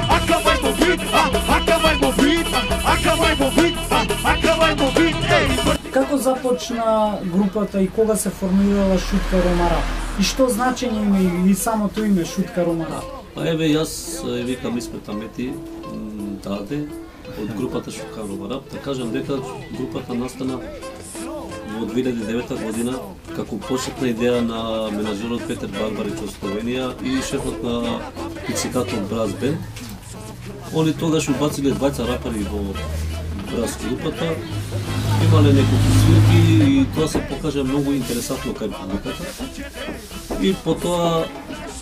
Acaba envolvido. Како започна групата и кога се формирала Шутка Рома Рап? И што значење има и самото име Шутка Рома Рап? Еве јас викам Исмет Амети Даде од групата Шутка Рома Рап. Да кажам дека групата настана во 2009 година како почетна идеја на менаџерот Петер Барбарич од Словенија и шефот на пицикатот Браз Бенд. Они тогаш убациле двајца рапери во Браз групата, имале неколку свирки и тоа се покажа многу интересантно кај публиката. И потоа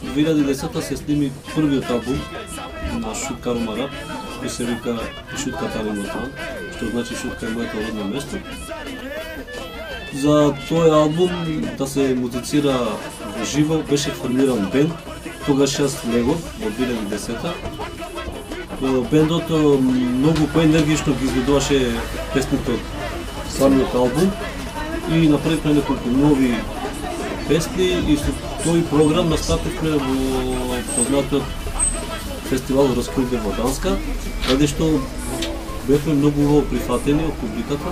2010 се сними првиот албум на Шутка Рома Рап, кој се вика Шутка Таримотан, што значи Шутка е моето родно место. За тој албум да се музицира во живо беше формиран бенд, тогаш јас легов во 2010. Бендот многу поенергично ги изведуваше песните од самиот албум и направивме неколку нови песни и со тој програм настапивме во познатиот фестивал Раскрилбе во Данска, каде што бевме многу убаво прифатени од публиката.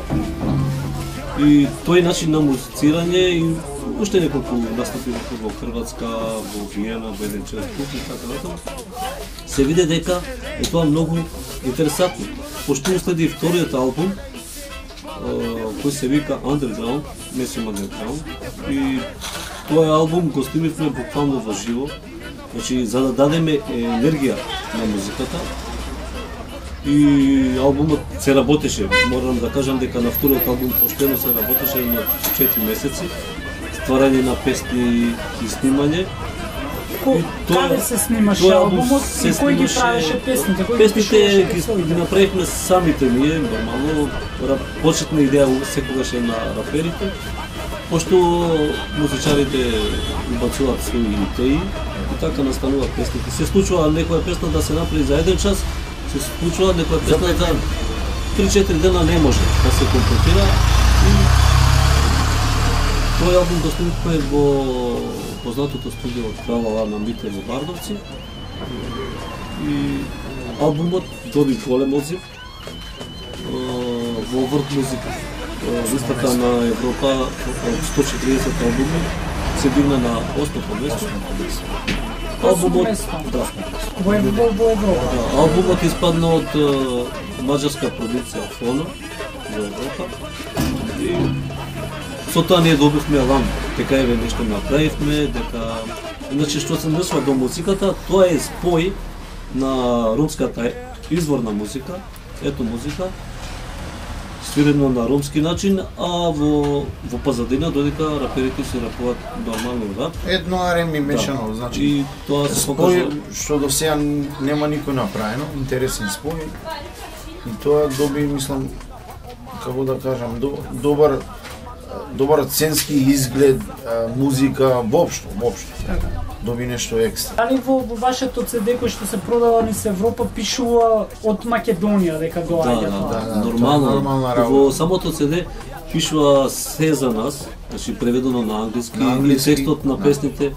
И тој начин на музицирање и уште неколку настапи во Хрватска, во Виена, во еден час и така натаму, се виде дека е тоа многу интересантно. Пошто уследи вториот албум, кој се вика Underground, Месим Underground, и тој албум го снимивме буквално во живо, значи за да дадеме енергија на музиката. И албумот се работеше, морам да кажам дека на вториот албум поштено се работеше на 4 месеци, стварање на песни и снимање. Каде се снимаше албумот и кој ги правеше песните? Песните ги направивме самите ние, нормално, почетна идеја секогаш е на раперите, пошто музичарите убацуваат своји идеи и така настануваат песните. Се случува некоја песна да се направи за еден час, се случува некоја песна за 3-4 дена не може да се комплетира и тој албум го снимивме во познатото студио од Кралала на Мите во Бардовци и албумот доби голем одзив во Врт музика. Листата на Европа од 140 албуми се дигна на 8-то место. Албумот во Европа. Албумот испадна од маđарска продукција Фоно во Европа. И со тоа ние добивме алам, дека еве нешто направивме, дека иначе што се несува до музиката, тоа е спој на ромската изворна музика, ето музика, свирено на ромски начин, а во позадина додека раперите се рапуваат нормално рап. Едно R&B мешано, значи. И тоа се покажа што до сега нема никој направено, интересен спој. И тоа доби, мислам, како да кажам, добар сценски изглед, музика, воопшто. Доби нешто екстра. Дали во вашето CD кој што се продава низ Европа пишува од Македонија дека доаѓа тоа? Да, нормално. Во самото CD пишува се за нас, значи преведено на англиски и текстот на песните.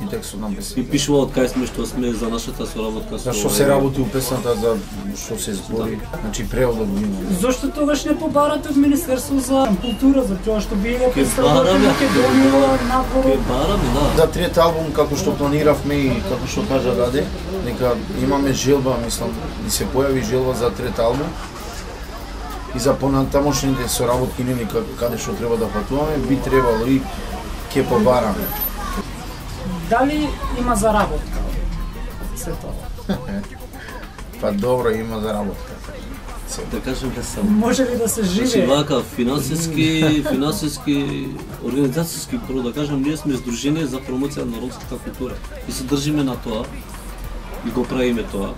И пишува од кај сме, што сме за нашата соработка со. Што се работи у песната, за што се збори, значи преводот го има. Зошто тогаш не побарате од Министерство за култура за тоа што вие го представувате Македонија надвор? Бараме, да. За третиот албум како што планиравме и како што кажа Даде, дека имаме желба, мислам, да се појави желба за трет албум. И за понатамошните соработки нели каде што треба да патуваме, би требало и ќе побараме. Дали има заработка се тоа? Па добро, има заработка. Да кажем да сам. Може ли да се живее? Значи вака финансиски, организацијски, прво да кажем, ние сме здружение за промоција на ромската култура и се држиме на тоа и го правиме тоа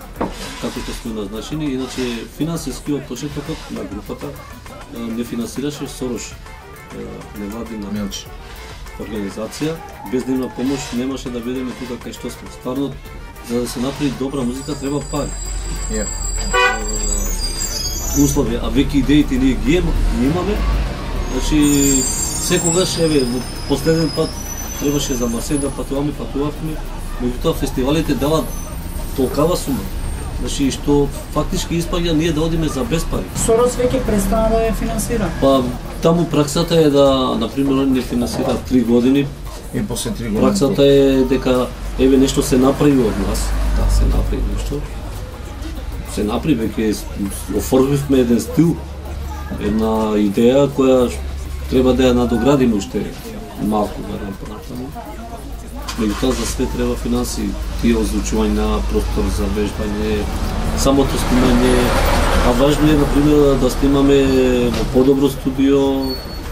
како што сме назначени. Иначе финансиски од почетокот на групата не финансираше Сорош, невладина организација. Без нивна помош немаше да бидеме тука кај што сме. Стварно, за да се направи добра музика треба пари. Услови, а веќе идеите ние ги имаме. Значи секогаш еве во последен пат требаше за Марсеј да патувавме, меѓутоа фестивалите даваат толкава сума Значи што фактички испаѓа ние да одиме за без пари. Сорос веќе престана да ја финансира. Па таму праксата е да, например, они не финансираат 3 години. И после 3 години. Праксата е дека еве нешто се направи од нас, да се направи нешто. Се направи веќе оформивме еден стил, една идеја која треба да ја надоградиме уште малку веројатно понатаму. Меѓутоа за све треба финанси, тие озвучување на простор за вежбање, самото снимање, а важно е, например, да снимаме во подобро студио,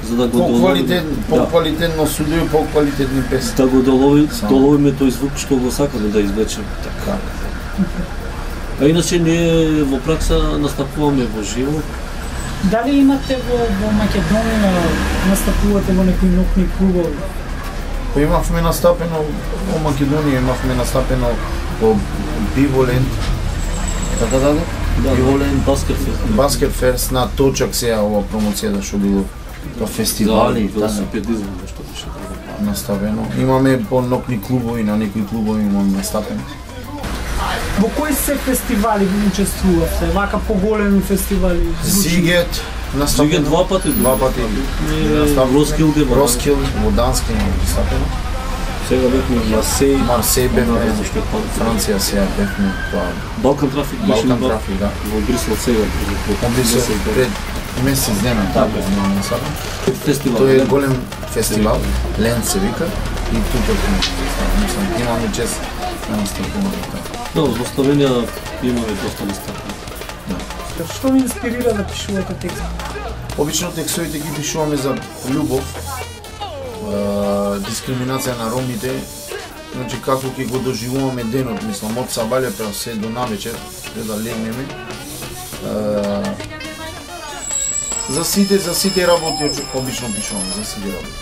за да го по-квалитетно студио, по-квалитетни песни. Да го доловиме тој звук што го сакаме да извлечеме. Така. А иначе ние во пракса настапуваме во живо. Дали имате во Македонија, настапувате во некои нокни клубови? Па имавме настапено во Македонија, имавме настапено во Биволенд. Така даде? Да, Биволенд, Баскет Фест на точак сега ова промоцијата што било на фестивали, велосипедизм што беше наставено. Имаме по нокни клубови, на некои клубови имаме настапено. Во кои се фестивали ви учествувавте? Вака поголеми фестивали? Зигет, Зигет два пати. Роскил, во Дански настапено. Сега бевме во Марсеј бевме, Франција сега бевме, Балкан Трафик да. Во Брисел сега. Пред месец дена, така настапено. Фестивал. Тој е голем фестивал, Ленд се вика, и тука имаме чест да настапуваме. Да, во Словенија имаме доста настапени. Што ви инспирира да пишувате текст? Обично текстовите ги пишуваме за љубов, дискриминација на ромите, значи како ќе го доживуваме денот, мислам, од сабаља па се до навечер, да легнеме. За сите работи обично пишуваме, за сите работи.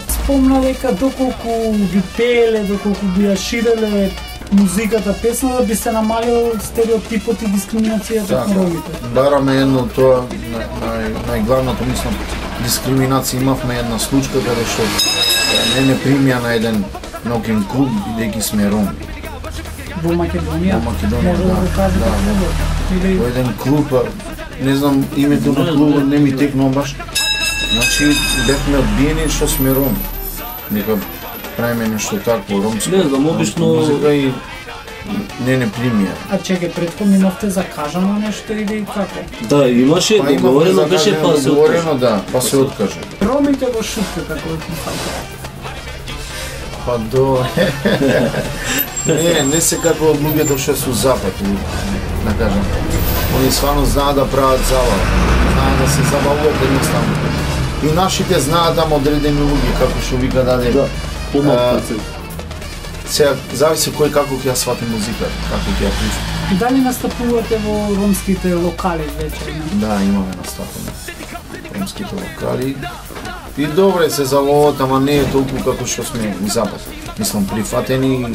Спомна дека доколку би пееле, доколку би ја ширеле музиката, песната, би се намалил стереотипот и дискриминацијата на ромите. Бараме едно тоа, најглавното, мислам, дискриминација. Имавме една случка каде што не примија на еден нокен клуб, бидејќи сме роми. Во Македонија? Во Македонија, може да го кажете во еден клуб, не знам името на клубот, не ми текнува баш. Значи, бевме одбиени што сме роми. Нека правиме нешто такво ромско. Не знам, обично музика и не примија. А чекај, претходно имавте закажано нешто или како? Да, имаше договорено, беше па се договорено, да, па се откаже. Ромите во шутка, како ви писате? Па до... не се како од луѓето што су запад, да кажам. Они свано знаат да прават забава, знаат да се забавуваат едноставно. И нашите знаат да одредени луѓе, како што вика даде. Да, помалку. Сега, зависи кој како ќе ја свати музика, како ќе ја пушти. И дали настапувате во ромските локали вечер? Да, имаме настапено. Ромските локали. И добре се заловат, ама не е толку како што сме и запад. Мислам, прифатени,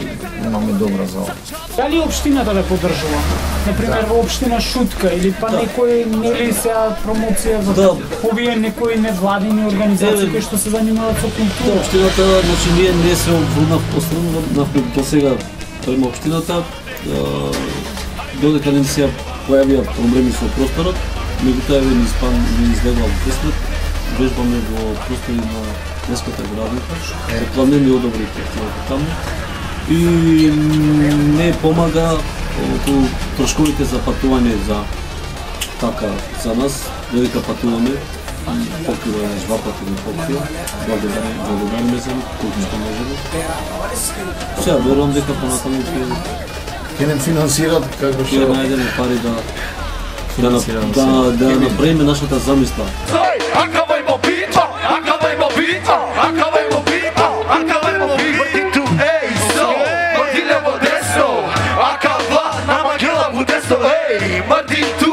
имаме добра залова. Дали општината да поддржува? Например, во општина Шутка или па некој нели сега промоција за овие некои невладини организации кои што се занимаваат со култура? Општината, значи ние не се обврнавме до сега према општината, додека не се појавија проблеми со просторот, меѓутоа ни излегува во пресвет, вежбаме во простори на Леската градинка, планени одобри таму и не помага околу трошковите за патување за така за нас, додека патуваме покрива два пати на покрива, благодариме за колку што можеме. Сега верувам дека понатаму ќе не финансират како што ќе најдеме пари да направиме нашата замисла. Acabajmo pito, vrti tu, ej, so, vrti levo desno, akava, nama gila bu desno, ej, vrti tu.